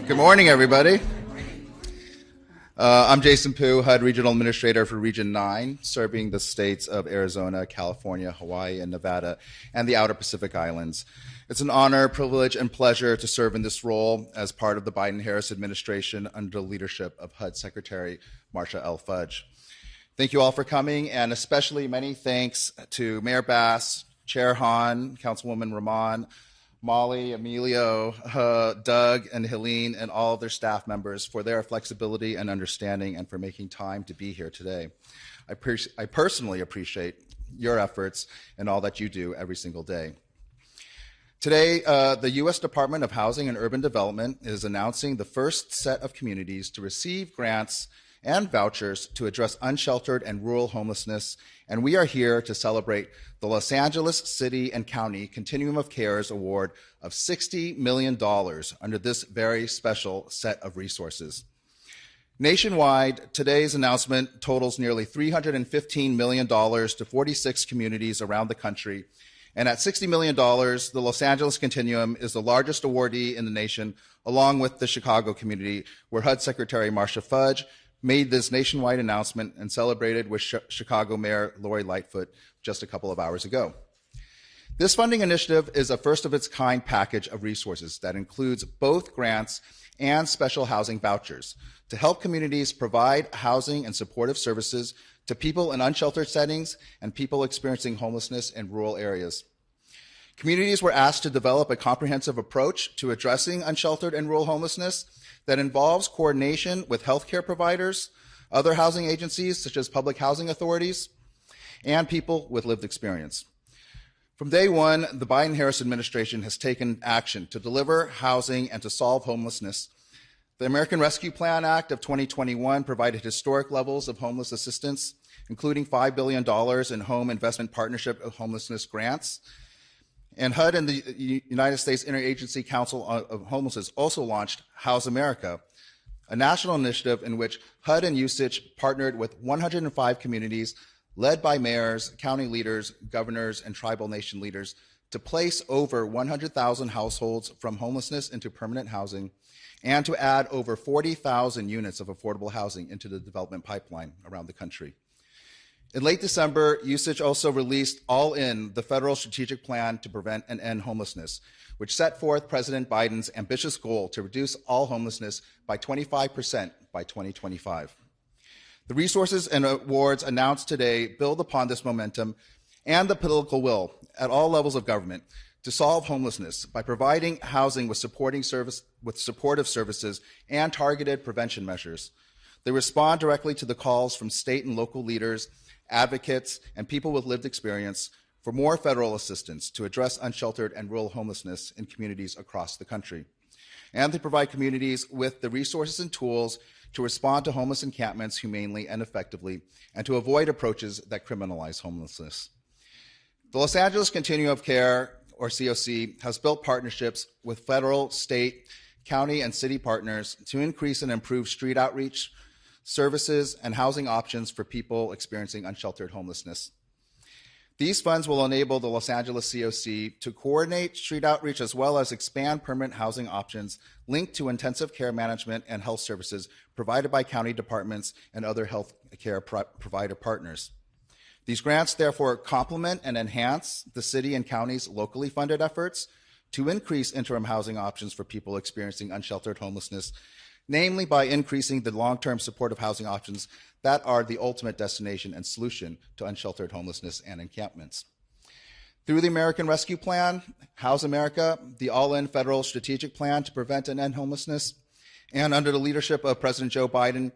Good morning, everybody. I'm Jason Pooh, HUD Regional Administrator for Region 9, serving the states of Arizona, California, Hawaii, and Nevada, and the Outer Pacific Islands. It's an honor, privilege, and pleasure to serve in this role as part of the Biden-Harris administration under the leadership of HUD Secretary Marcia L. Fudge. Thank you all for coming, and especially many thanks to Mayor Bass, Chair Hahn, Councilwoman Rahman, Molly, Emilio, Doug, and Helene, and all of their staff members for their flexibility and understanding and for making time to be here today. I personally appreciate your efforts and all that you do every single day. Today, the U.S. Department of Housing and Urban Development is announcing the first set of communities to receive grants and vouchers to address unsheltered and rural homelessness, and we are here to celebrate the Los Angeles City and County Continuum of Cares Award of $60 million under this very special set of resources. Nationwide, today's announcement totals nearly $315 million to 46 communities around the country, and at $60 million, the Los Angeles Continuum is the largest awardee in the nation, along with the Chicago community, where HUD Secretary Marcia Fudge made this nationwide announcement and celebrated with Chicago Mayor Lori Lightfoot just a couple of hours ago. This funding initiative is a first-of-its-kind package of resources that includes both grants and special housing vouchers to help communities provide housing and supportive services to people in unsheltered settings and people experiencing homelessness in rural areas. Communities were asked to develop a comprehensive approach to addressing unsheltered and rural homelessness that involves coordination with healthcare providers, other housing agencies such as public housing authorities, and people with lived experience. From day one, the Biden-Harris administration has taken action to deliver housing and to solve homelessness. The American Rescue Plan Act of 2021 provided historic levels of homeless assistance, including $5 billion in Home Investment Partnership of Homelessness grants. And HUD and the United States Interagency Council of Homelessness also launched House America, a national initiative in which HUD and USICH partnered with 105 communities led by mayors, county leaders, governors, and tribal nation leaders to place over 100,000 households from homelessness into permanent housing and to add over 40,000 units of affordable housing into the development pipeline around the country. In late December, USICH also released All In, the federal strategic plan to prevent and end homelessness, which set forth President Biden's ambitious goal to reduce all homelessness by 25% by 2025. The resources and awards announced today build upon this momentum and the political will at all levels of government to solve homelessness by providing housing with supportive services and targeted prevention measures. They respond directly to the calls from state and local leaders, advocates, and people with lived experience for more federal assistance to address unsheltered and rural homelessness in communities across the country. And they provide communities with the resources and tools to respond to homeless encampments humanely and effectively, and to avoid approaches that criminalize homelessness. The Los Angeles Continuum of Care, or COC, has built partnerships with federal, state, county, and city partners to increase and improve street outreach, services, and housing options for people experiencing unsheltered homelessness. These funds will enable the Los Angeles COC to coordinate street outreach as well as expand permanent housing options linked to intensive care management and health services provided by county departments and other health care provider partners. These grants therefore complement and enhance the city and county's locally funded efforts to increase interim housing options for people experiencing unsheltered homelessness, namely by increasing the long-term supportive housing options that are the ultimate destination and solution to unsheltered homelessness and encampments. Through the American Rescue Plan, House America, the All-In Federal Strategic Plan to Prevent and End Homelessness, and under the leadership of President Joe Biden,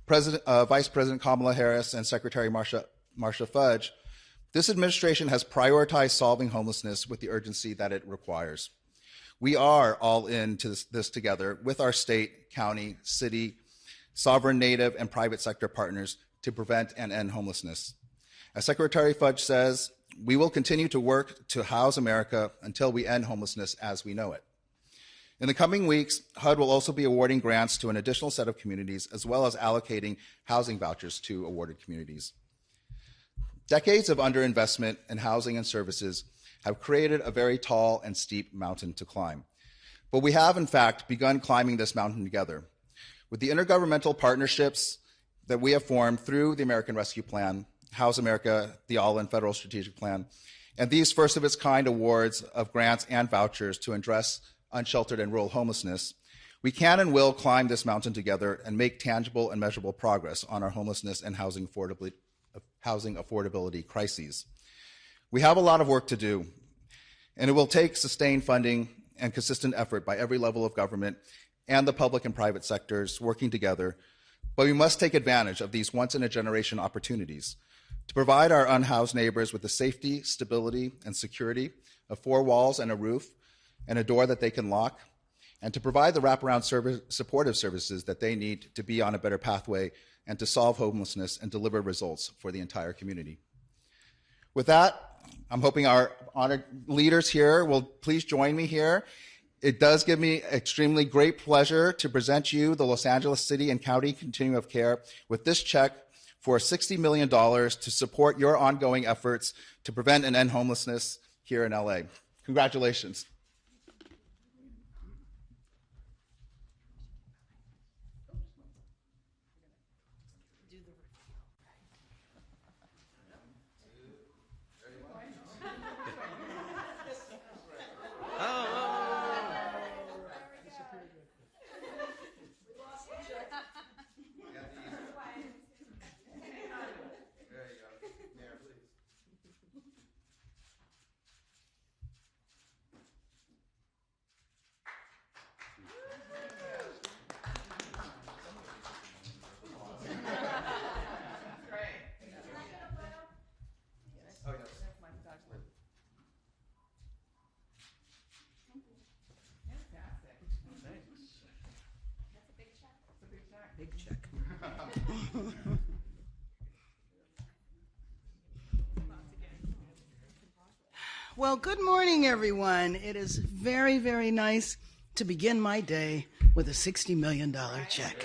Vice President Kamala Harris, and Secretary Marcia Fudge, this administration has prioritized solving homelessness with the urgency that it requires. We are all into this together with our state, county, city, sovereign native, and private sector partners to prevent and end homelessness. As Secretary Fudge says, we will continue to work to house America until we end homelessness as we know it. In the coming weeks, HUD will also be awarding grants to an additional set of communities, as well as allocating housing vouchers to awarded communities. Decades of underinvestment in housing and services have created a very tall and steep mountain to climb. But we have, in fact, begun climbing this mountain together. With the intergovernmental partnerships that we have formed through the American Rescue Plan, House America, the All-In Federal Strategic Plan, and these first-of-its-kind awards of grants and vouchers to address unsheltered and rural homelessness, we can and will climb this mountain together and make tangible and measurable progress on our homelessness and housing affordability crises. We have a lot of work to do, and it will take sustained funding and consistent effort by every level of government and the public and private sectors working together, but we must take advantage of these once-in-a-generation opportunities to provide our unhoused neighbors with the safety, stability, and security of four walls and a roof and a door that they can lock, and to provide the wraparound supportive services that they need to be on a better pathway and to solve homelessness and deliver results for the entire community. With that, I'm hoping our honored leaders here will please join me here. It does give me extremely great pleasure to present you the Los Angeles City and County Continuum of Care with this check for $60 million to support your ongoing efforts to prevent and end homelessness here in LA. Congratulations. Big check. Well, good morning, everyone. It is very, very nice to begin my day with a $60 million check.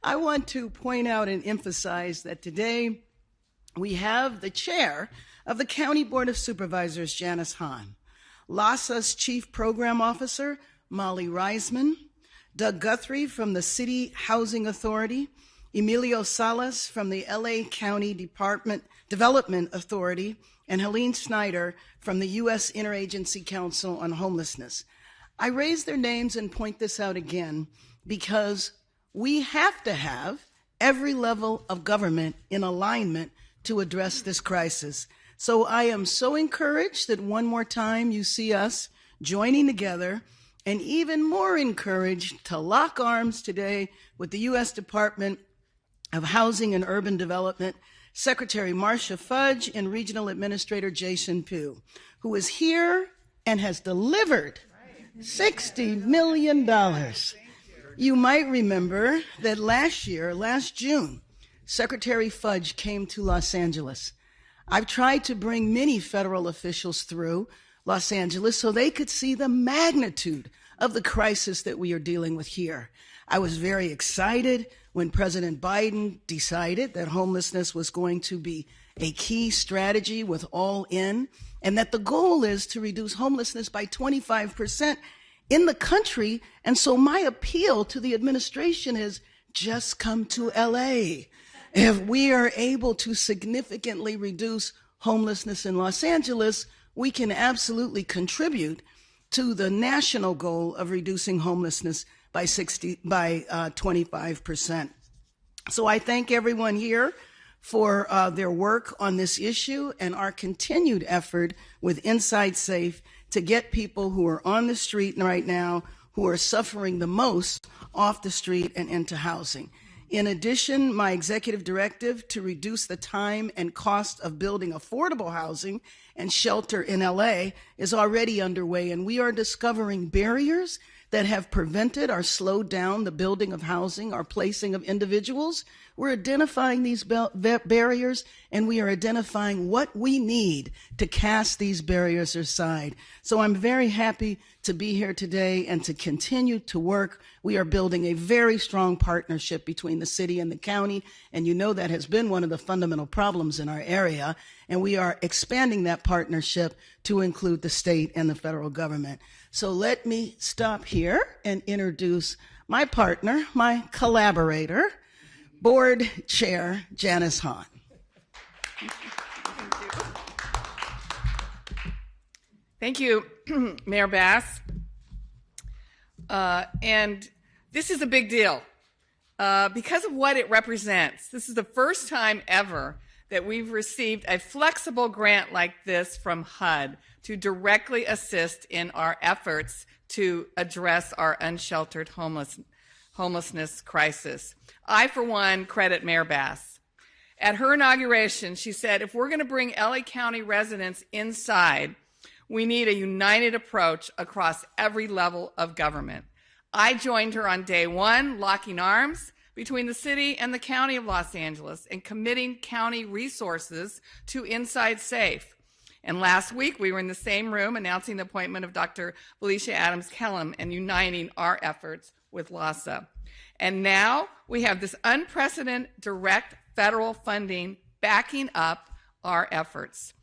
I want to point out and emphasize that today we have the chair of the County Board of Supervisors, Janice Hahn, LAHSA's Chief Program Officer, Molly Reisman, Doug Guthrie from the City Housing Authority, Emilio Salas from the LA County Development Authority, and Helene Snyder from the U.S. Interagency Council on Homelessness. I raise their names and point this out again because we have to have every level of government in alignment to address this crisis. So I am so encouraged that one more time you see us joining together, and even more encouraged to lock arms today with the U.S. Department of Housing and Urban Development, Secretary Marcia Fudge and Regional Administrator Jason Pugh, who is here and has delivered $60 million. You might remember that last June, Secretary Fudge came to Los Angeles. I've tried to bring many federal officials through Los Angeles so they could see the magnitude of the crisis that we are dealing with here. I was very excited when President Biden decided that homelessness was going to be a key strategy with All In, and that the goal is to reduce homelessness by 25% in the country. And so my appeal to the administration is just come to LA. If we are able to significantly reduce homelessness in Los Angeles, we can absolutely contribute to the national goal of reducing homelessness by 25%. So I thank everyone here for their work on this issue and our continued effort with Inside Safe to get people who are on the street right now, who are suffering the most, off the street and into housing. In addition, my executive directive to reduce the time and cost of building affordable housing and shelter in LA is already underway, and we are discovering barriers that have prevented or slowed down the building of housing or placing of individuals We're identifying these barriers, and we are identifying what we need to cast these barriers aside. So I'm very happy to be here today and to continue to work. We are building a very strong partnership between the city and the county, and you know that has been one of the fundamental problems in our area, and we are expanding that partnership to include the state and the federal government. So let me stop here and introduce my partner, my collaborator, Board Chair Janice Hahn. Thank you, Mayor Bass. And this is a big deal because of what it represents. This is the first time ever that we've received a flexible grant like this from HUD to directly assist in our efforts to address our unsheltered homelessness crisis. I, for one, credit Mayor Bass. At her inauguration, she said, if we're going to bring LA County residents inside, we need a united approach across every level of government. I joined her on day one, locking arms between the city and the county of Los Angeles and committing county resources to Inside Safe. And last week, we were in the same room announcing the appointment of Dr. Felicia Adams-Kellum and uniting our efforts with LAHSA. And now we have this unprecedented direct federal funding backing up our efforts.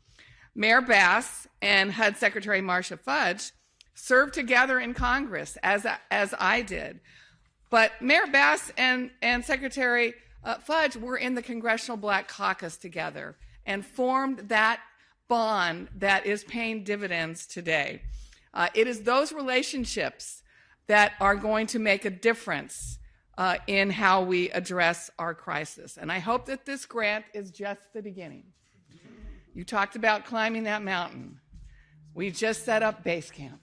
Mayor Bass and HUD Secretary Marcia Fudge served together in Congress, as I did. But Mayor Bass and Secretary Fudge were in the Congressional Black Caucus together and formed that bond that is paying dividends today. It is those relationships that are going to make a difference in how we address our crisis. And I hope that this grant is just the beginning. You talked about climbing that mountain. We just set up base camp.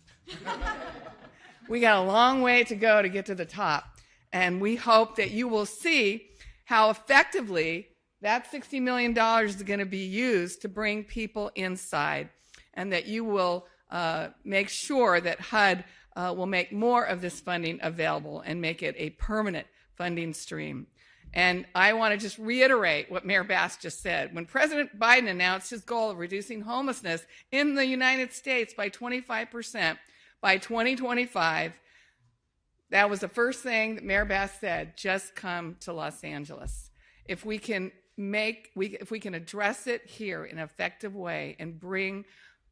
We got a long way to go to get to the top. And we hope that you will see how effectively that $60 million is going to be used to bring people inside, and that you will make sure that HUD will make more of this funding available and make it a permanent funding stream. And I want to just reiterate what Mayor Bass just said. When President Biden announced his goal of reducing homelessness in the United States by 25% by 2025, that was the first thing that Mayor Bass said, just come to Los Angeles. If we can address it here in an effective way and bring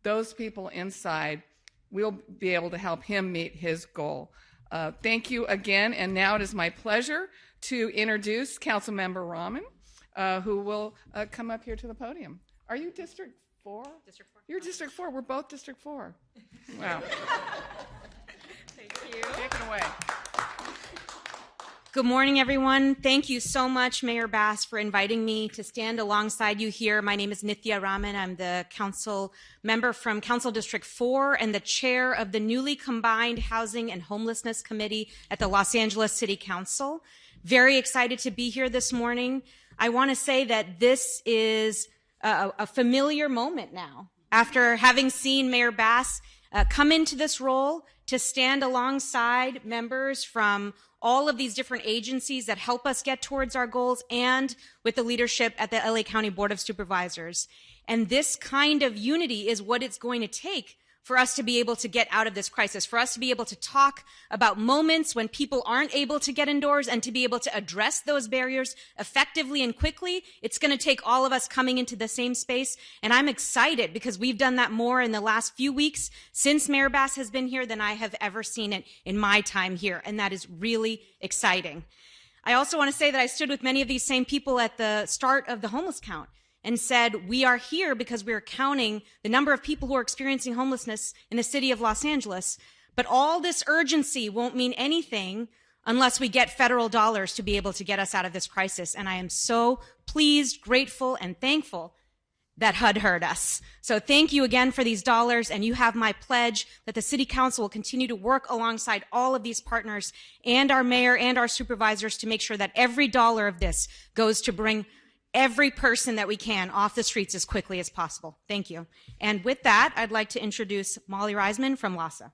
those people inside, we'll be able to help him meet his goal. Thank you again, and now it is my pleasure to introduce Councilmember Rahman, who will come up here to the podium. Are you District 4? District 4. You're District 4. We're both District 4. Wow. Thank you. Take it away. Good morning, everyone. Thank you so much, Mayor Bass, for inviting me to stand alongside you here. My name is Nithya Raman. I'm the council member from Council District 4 and the chair of the newly combined Housing and Homelessness Committee at the Los Angeles City Council. Very excited to be here this morning. I want to say that this is a familiar moment now. After having seen Mayor Bass come into this role to stand alongside members from all of these different agencies that help us get towards our goals, and with the leadership at the LA County Board of Supervisors. And this kind of unity is what it's going to take for us to be able to get out of this crisis, for us to be able to talk about moments when people aren't able to get indoors and to be able to address those barriers effectively and quickly. It's going to take all of us coming into the same space. And I'm excited because we've done that more in the last few weeks since Mayor Bass has been here than I have ever seen it in my time here. And that is really exciting. I also want to say that I stood with many of these same people at the start of the homeless count and said, we are here because we are counting the number of people who are experiencing homelessness in the city of Los Angeles. But all this urgency won't mean anything unless we get federal dollars to be able to get us out of this crisis. And I am so pleased, grateful, and thankful that HUD heard us. So thank you again for these dollars, and you have my pledge that the City Council will continue to work alongside all of these partners and our mayor and our supervisors to make sure that every dollar of this goes to bring every person that we can off the streets as quickly as possible. Thank you. And with that, I'd like to introduce Molly Reisman from LAHSA.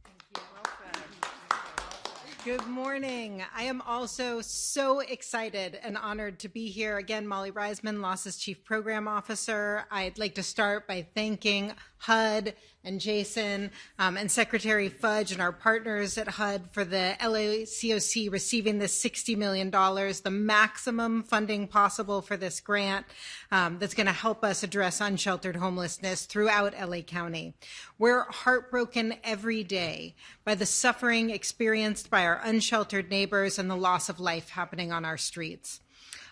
Thank you. Well said. Good morning. I am also so excited and honored to be here. Again, Molly Reisman, LAHSA's Chief Program Officer. I'd like to start by thanking HUD and Jason and Secretary Fudge and our partners at HUD for the LACOC receiving this $60 million, the maximum funding possible for this grant that's going to help us address unsheltered homelessness throughout LA County. We're heartbroken every day by the suffering experienced by our unsheltered neighbors and the loss of life happening on our streets.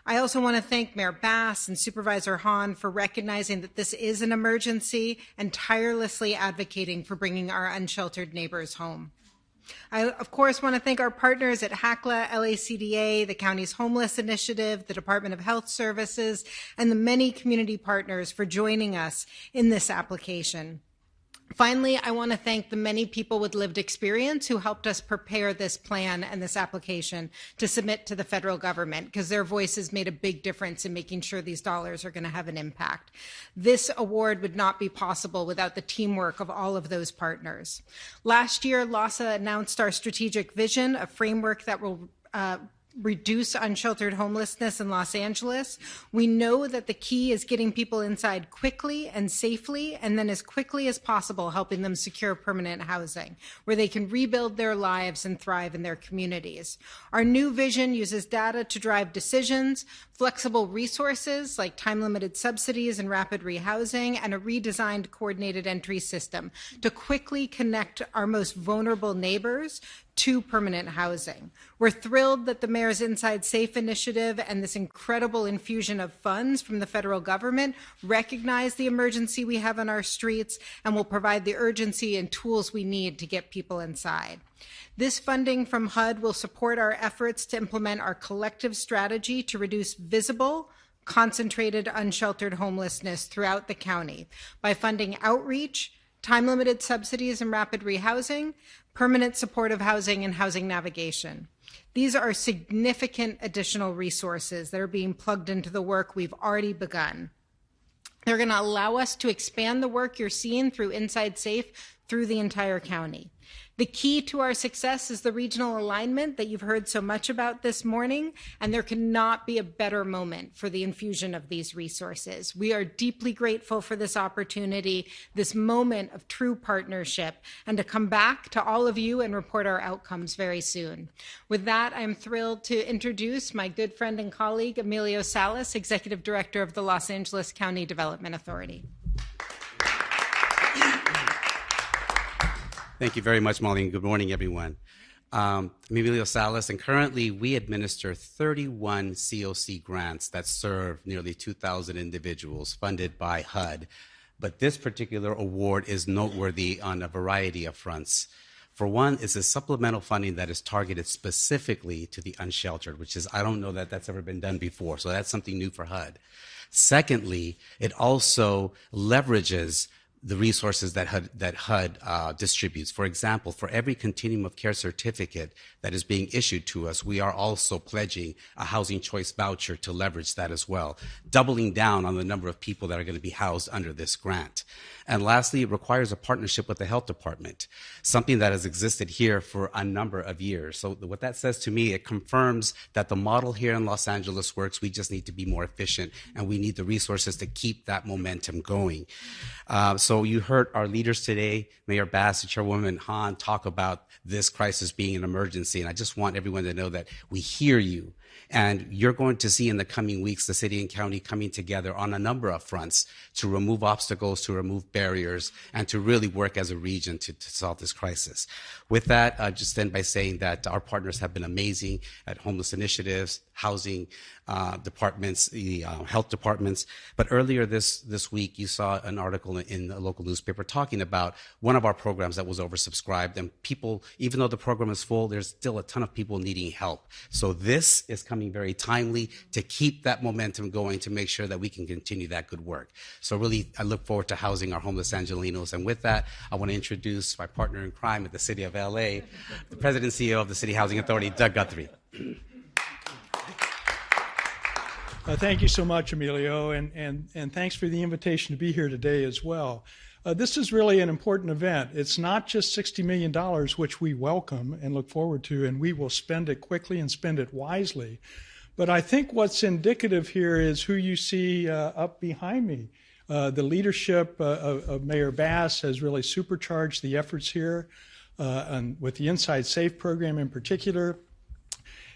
I also want to thank Mayor Bass and Supervisor Hahn for recognizing that this is an emergency and tirelessly advocating for bringing our unsheltered neighbors home. I, of course, want to thank our partners at HACLA, LACDA, the county's homeless initiative, the Department of Health Services, and the many community partners for joining us in this application. Finally, I want to thank the many people with lived experience who helped us prepare this plan and this application to submit to the federal government, because their voices made a big difference in making sure these dollars are going to have an impact. This award would not be possible without the teamwork of all of those partners. Last year, LAHSA announced our strategic vision, a framework that will reduce unsheltered homelessness in Los Angeles. We know that the key is getting people inside quickly and safely, and then as quickly as possible helping them secure permanent housing where they can rebuild their lives and thrive in their communities. Our new vision uses data to drive decisions, flexible resources like time-limited subsidies and rapid rehousing, and a redesigned coordinated entry system to quickly connect our most vulnerable neighbors to permanent housing. We're thrilled that the Mayor's Inside Safe initiative and this incredible infusion of funds from the federal government recognize the emergency we have on our streets and will provide the urgency and tools we need to get people inside. This funding from HUD will support our efforts to implement our collective strategy to reduce visible, concentrated, unsheltered homelessness throughout the county by funding outreach, time-limited subsidies and rapid rehousing, permanent supportive housing, and housing navigation. These are significant additional resources that are being plugged into the work we've already begun. They're going to allow us to expand the work you're seeing through Inside Safe through the entire county. The key to our success is the regional alignment that you've heard so much about this morning, and there cannot be a better moment for the infusion of these resources. We are deeply grateful for this opportunity, this moment of true partnership, and to come back to all of you and report our outcomes very soon. With that, I'm thrilled to introduce my good friend and colleague, Emilio Salas, Executive Director of the Los Angeles County Development Authority. Thank you very much, Molly, and good morning, everyone. I'm Emilio Salas, and currently we administer 31 COC grants that serve nearly 2,000 individuals funded by HUD. But this particular award is noteworthy on a variety of fronts. For one, it's a supplemental funding that is targeted specifically to the unsheltered, which is, I don't know that that's ever been done before, so that's something new for HUD. Secondly, it also leverages the resources that HUD distributes. For example, for every continuum of care certificate that is being issued to us, we are also pledging a housing choice voucher to leverage that as well, doubling down on the number of people that are going to be housed under this grant. And lastly, it requires a partnership with the health department, something that has existed here for a number of years. So what that says to me, it confirms that the model here in Los Angeles works. We just need to be more efficient, and we need the resources to keep that momentum going. So you heard our leaders today, Mayor Bass and Chairwoman Hahn, talk about this crisis being an emergency, and I just want everyone to know that we hear you. And you're going to see in the coming weeks the city and county coming together on a number of fronts to remove obstacles, to remove barriers, and to really work as a region to solve this crisis. With that, I'll just end by saying that our partners have been amazing at homeless initiatives, housing departments, the health departments. But earlier this week, you saw an article in a local newspaper talking about one of our programs that was oversubscribed. And people, even though the program is full, there's still a ton of people needing help. So this is coming very timely to keep that momentum going, to make sure that we can continue that good work. So really, I look forward to housing our homeless Angelinos. And with that, I want to introduce my partner in crime at the City of LA, the President and CEO of the City Housing Authority, Doug Guthrie. Thank you so much, Emilio, and thanks for the invitation to be here today as well. This is really an important event. It's not just $60 million, which we welcome and look forward to, and we will spend it quickly and spend it wisely. But I think what's indicative here is who you see up behind me. The leadership of Mayor Bass has really supercharged the efforts here, and with the Inside Safe program in particular.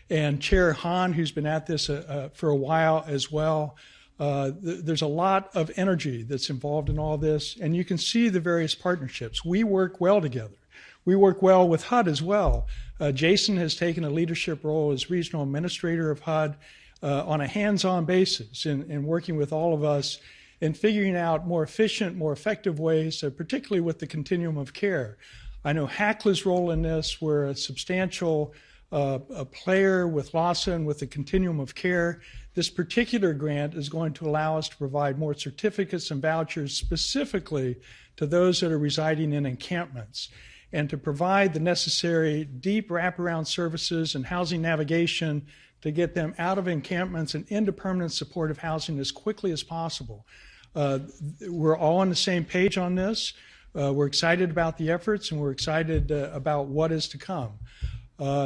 And Chair Hahn, who's been at this for a while as well. There's a lot of energy that's involved in all this, and you can see the various partnerships. We work well together. We work well with HUD as well. Jason has taken a leadership role as regional administrator of HUD on a hands-on basis in working with all of us in figuring out more efficient, more effective ways, particularly with the continuum of care. I know HACLA's role in this. We're a substantial player with LAHSA and with the continuum of care. This particular grant is going to allow us to provide more certificates and vouchers specifically to those that are residing in encampments, and to provide the necessary deep wraparound services and housing navigation to get them out of encampments and into permanent supportive housing as quickly as possible. We're all on the same page on this. We're excited about the efforts, and we're excited about what is to come.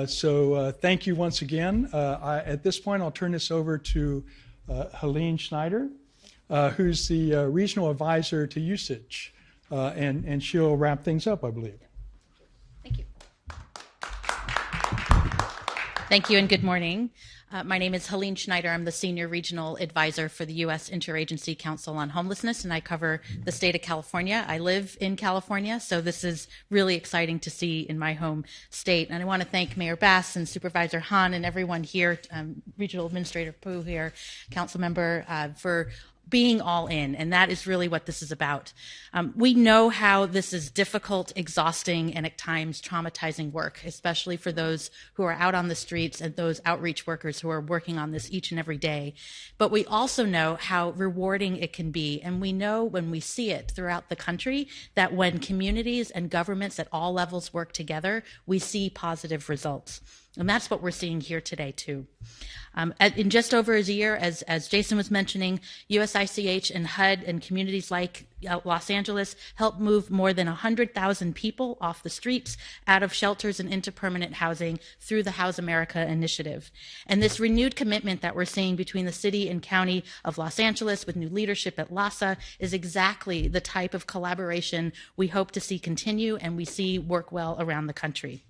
So thank you once again. At this point, I'll turn this over to Helene Schneider, who's the regional advisor to usage, and she'll wrap things up, I believe. Thank you. Thank you and good morning. My name is Helene Schneider. I'm the Senior Regional Advisor for the U.S. Interagency Council on Homelessness, and I cover the state of California. I live in California, so this is really exciting to see in my home state. And I want to thank Mayor Bass and Supervisor Hahn and everyone here, Regional Administrator Pooh here, Council Member, for being all in, and that is really what this is about. We know how this is difficult, exhausting, and at times traumatizing work, especially for those who are out on the streets and those outreach workers who are working on this each and every day. But we also know how rewarding it can be, and we know when we see it throughout the country that when communities and governments at all levels work together, we see positive results. And that's what we're seeing here today, too. In just over a year, as Jason was mentioning, USICH and HUD and communities like Los Angeles helped move more than 100,000 people off the streets, out of shelters, and into permanent housing through the House America initiative. And this renewed commitment that we're seeing between the city and county of Los Angeles with new leadership at LAHSA is exactly the type of collaboration we hope to see continue and we see work well around the country.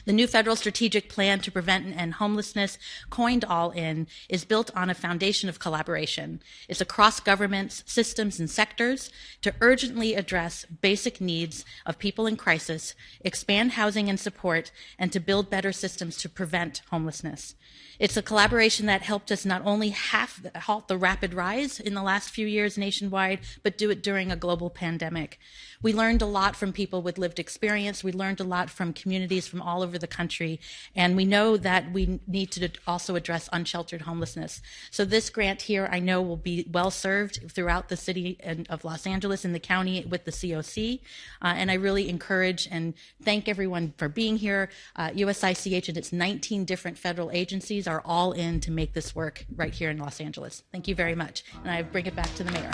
The new federal strategic plan to prevent and end homelessness, coined All In, is built on a foundation of collaboration. It's across governments, systems, and sectors to urgently address basic needs of people in crisis, expand housing and support, and to build better systems to prevent homelessness. It's a collaboration that helped us not only halt the rapid rise in the last few years nationwide, but do it during a global pandemic. We learned a lot from people with lived experience. We learned a lot from communities from all over the country. And we know that we need to also address unsheltered homelessness. So this grant here, I know, will be well served throughout the city of Los Angeles and the county with the COC. And I really encourage and thank everyone for being here. USICH and its 19 different federal agencies are all in to make this work right here in Los Angeles. Thank you very much. And I bring it back to the mayor.